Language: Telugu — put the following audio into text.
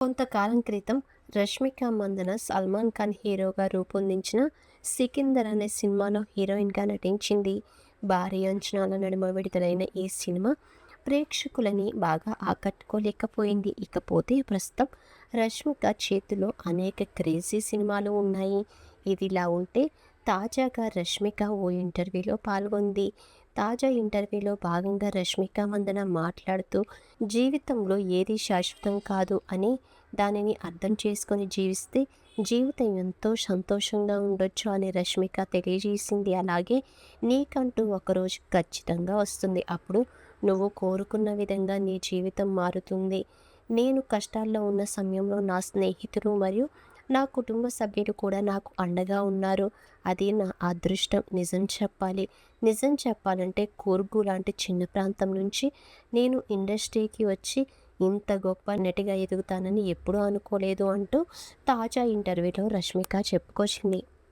కొంతకాలం క్రితం రష్మిక మందన సల్మాన్ ఖాన్ హీరోగా రూపొందించిన 'సికిందర్' అనే సినిమాలో హీరోయిన్గా నటించింది. భారీ అంచనాల నడుమ విడుదలైన ఈ సినిమా ప్రేక్షకులని బాగా ఆకట్టుకోలేకపోయింది. ఇకపోతే ప్రస్తుతం రష్మిక చేతిలో అనేక క్రేజీ సినిమాలు ఉన్నాయి. ఇదిలా ఉంటే తాజాగా రష్మిక ఓ ఇంటర్వ్యూలో పాల్గొంది. తాజా ఇంటర్వ్యూలో భాగంగా రష్మిక మందన మాట్లాడుతూ జీవితంలో ఏది శాశ్వతం కాదు అని, దానిని అర్థం చేసుకొని జీవిస్తే జీవితం ఎంతో సంతోషంగా ఉండొచ్చు అని రష్మిక తెలియజేసింది. అలాగే నీకంటూ ఒకరోజు ఖచ్చితంగా వస్తుంది. అప్పుడు నువ్వు కోరుకున్న విధంగా నీ జీవితం మారుతుంది. నేను కష్టాల్లో ఉన్న సమయంలో నా స్నేహితులు మరియు నా కుటుంబ సభ్యులు కూడా నాకు అండగా ఉన్నారు. అది నా అదృష్టం. నిజం చెప్పాలంటే కూర్గు లాంటి చిన్న ప్రాంతం నుంచి నేను ఇండస్ట్రీకి వచ్చి ఇంత గొప్ప నటిగా ఎదుగుతానని ఎప్పుడూ అనుకోలేదు అంటూ తాజా ఇంటర్వ్యూలో రష్మిక చెప్పుకొచ్చింది.